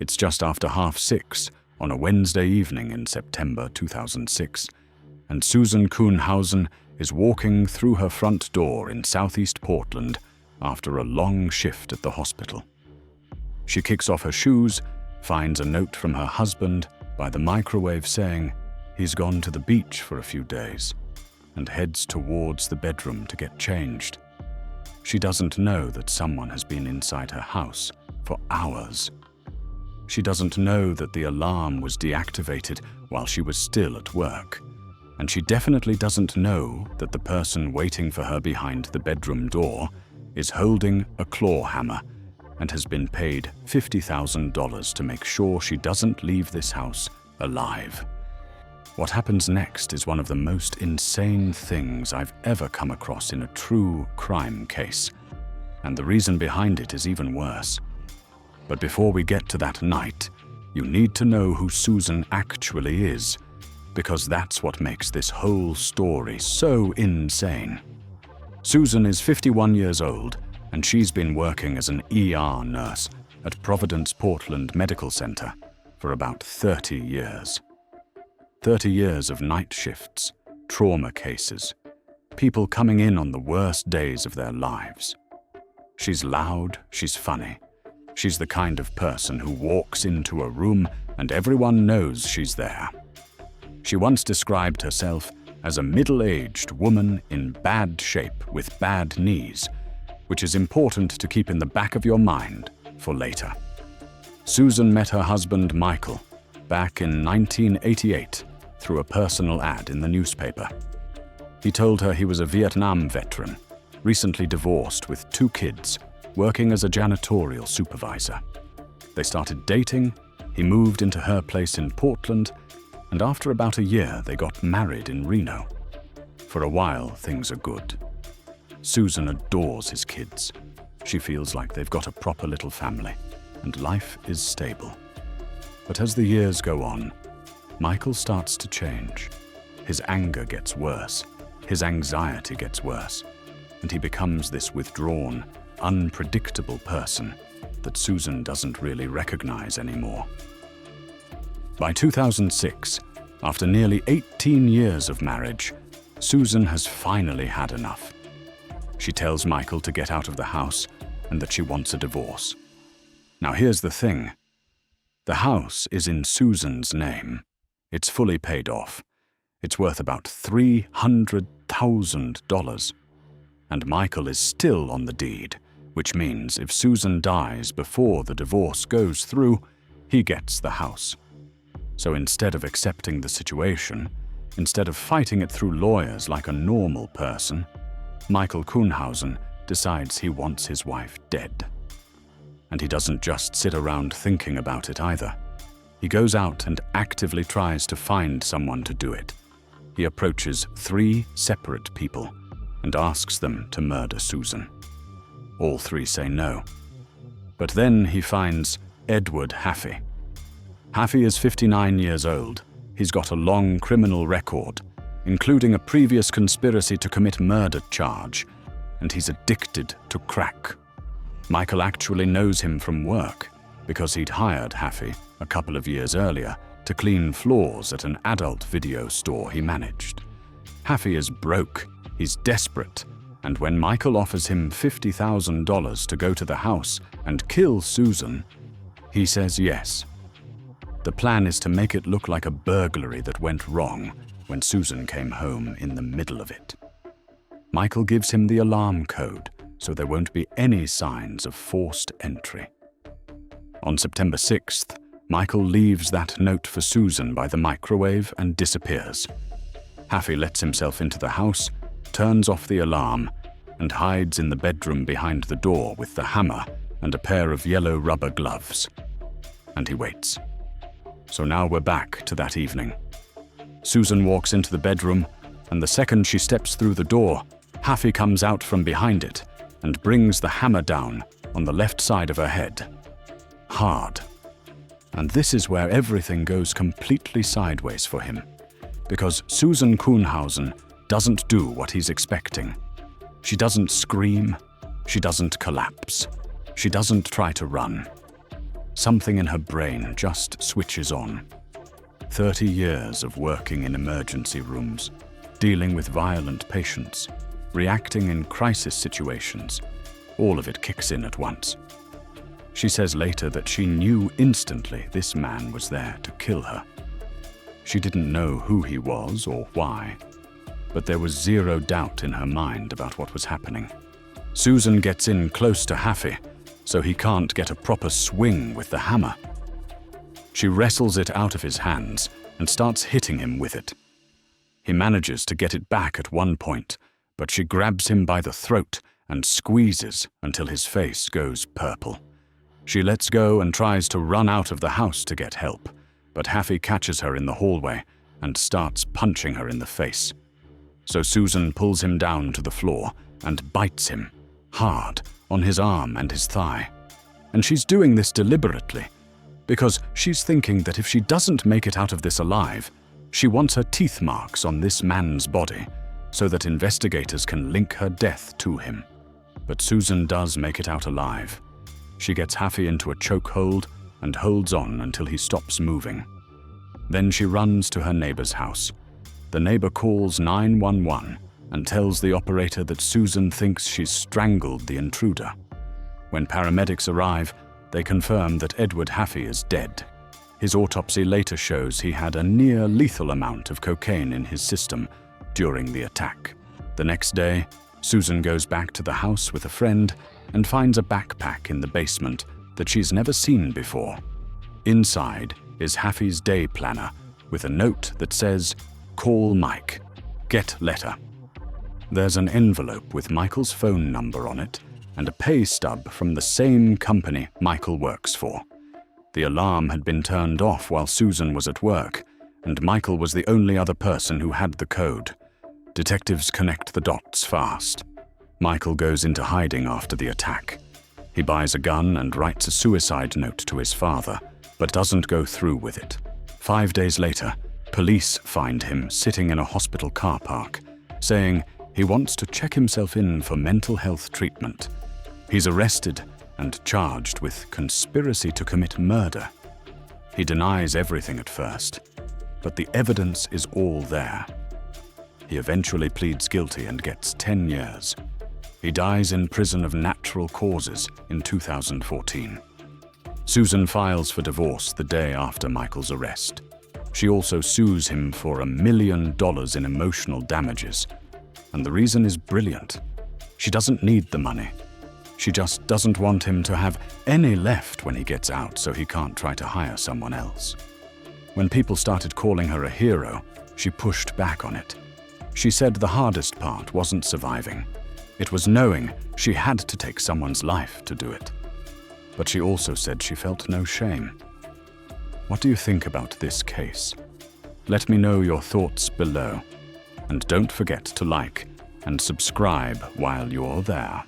It's just after 6:30 on a Wednesday evening in September 2006, and Susan Kuhnhausen is walking through her front door in southeast Portland after a long shift at the hospital. She kicks off her shoes, finds a note from her husband by the microwave saying he's gone to the beach for a few days, and heads towards the bedroom to get changed. She doesn't know that someone has been inside her house for hours. She doesn't know that the alarm was deactivated while she was still at work. And she definitely doesn't know that the person waiting for her behind the bedroom door is holding a claw hammer and has been paid $50,000 to make sure she doesn't leave this house alive. What happens next is one of the most insane things I've ever come across in a true crime case, and the reason behind it is even worse. But before we get to that night, you need to know who Susan actually is, because that's what makes this whole story so insane. Susan is 51 years old, and she's been working as an ER nurse at Providence Portland Medical Center for about 30 years. 30 years of night shifts, trauma cases, people coming in on the worst days of their lives. She's loud, she's funny. She's the kind of person who walks into a room and everyone knows she's there. She once described herself as a middle-aged woman in bad shape with bad knees, which is important to keep in the back of your mind for later. Susan met her husband Michael back in 1988 through a personal ad in the newspaper. He told her he was a Vietnam veteran, recently divorced with 2 kids, working as a janitorial supervisor. They started dating, he moved into her place in Portland, and after about a year they got married in Reno. For a while, things are good. Susan adores his kids. She feels like they've got a proper little family, and life is stable. But as the years go on, Michael starts to change. His anger gets worse, his anxiety gets worse, and he becomes this withdrawn, unpredictable person that Susan doesn't really recognize anymore. By 2006, after nearly 18 years of marriage, Susan has finally had enough. She tells Michael to get out of the house and that she wants a divorce. Now here's the thing. The house is in Susan's name. It's fully paid off. It's worth about $300,000. And Michael is still on the deed, which means if Susan dies before the divorce goes through, he gets the house. So instead of accepting the situation, instead of fighting it through lawyers like a normal person, Michael Kuhnhausen decides he wants his wife dead. And he doesn't just sit around thinking about it either. He goes out and actively tries to find someone to do it. He approaches 3 separate people and asks them to murder Susan. All 3 say no. But then he finds Edward Haffey. Haffey is 59 years old. He's got a long criminal record, including a previous conspiracy to commit murder charge, and he's addicted to crack. Michael actually knows him from work because he'd hired Haffey a couple of years earlier to clean floors at an adult video store he managed. Haffey is broke, he's desperate, and when Michael offers him $50,000 to go to the house and kill Susan, he says yes. The plan is to make it look like a burglary that went wrong when Susan came home in the middle of it. Michael gives him the alarm code so there won't be any signs of forced entry. On September 6th, Michael leaves that note for Susan by the microwave and disappears. Haffey lets himself into the house, turns off the alarm, and hides in the bedroom behind the door with the hammer and a pair of yellow rubber gloves. And he waits. So now we're back to that evening. Susan walks into the bedroom, and the second she steps through the door, Haffey comes out from behind it and brings the hammer down on the left side of her head. Hard. And this is where everything goes completely sideways for him, because Susan Kuhnhausen doesn't do what he's expecting. She doesn't scream, she doesn't collapse, she doesn't try to run. Something in her brain just switches on. 30 years of working in emergency rooms, dealing with violent patients, reacting in crisis situations, all of it kicks in at once. She says later that she knew instantly this man was there to kill her. She didn't know who he was or why, but there was zero doubt in her mind about what was happening. Susan gets in close to Haffey, so he can't get a proper swing with the hammer. She wrestles it out of his hands and starts hitting him with it. He manages to get it back at one point, but she grabs him by the throat and squeezes until his face goes purple. She lets go and tries to run out of the house to get help, but Haffey catches her in the hallway and starts punching her in the face. So Susan pulls him down to the floor and bites him, hard, on his arm and his thigh. And she's doing this deliberately, because she's thinking that if she doesn't make it out of this alive, she wants her teeth marks on this man's body, so that investigators can link her death to him. But Susan does make it out alive. She gets Haffey into a chokehold and holds on until he stops moving. Then she runs to her neighbor's house. The neighbor calls 911 and tells the operator that Susan thinks she's strangled the intruder. When paramedics arrive, they confirm that Edward Haffey is dead. His autopsy later shows he had a near-lethal amount of cocaine in his system during the attack. The next day, Susan goes back to the house with a friend and finds a backpack in the basement that she's never seen before. Inside is Haffey's day planner with a note that says, "Call Mike. Get letter." There's an envelope with Michael's phone number on it and a pay stub from the same company Michael works for. The alarm had been turned off while Susan was at work, and Michael was the only other person who had the code. Detectives connect the dots fast. Michael goes into hiding after the attack. He buys a gun and writes a suicide note to his father, but doesn't go through with it. 5 days later, police find him sitting in a hospital car park, saying he wants to check himself in for mental health treatment. He's arrested and charged with conspiracy to commit murder. He denies everything at first, but the evidence is all there. He eventually pleads guilty and gets 10 years. He dies in prison of natural causes in 2014. Susan files for divorce the day after Michael's arrest. She also sues him for $1 million in emotional damages. And the reason is brilliant. She doesn't need the money. She just doesn't want him to have any left when he gets out, so he can't try to hire someone else. When people started calling her a hero, she pushed back on it. She said the hardest part wasn't surviving. It was knowing she had to take someone's life to do it. But she also said she felt no shame. What do you think about this case? Let me know your thoughts below. And don't forget to like and subscribe while you're there.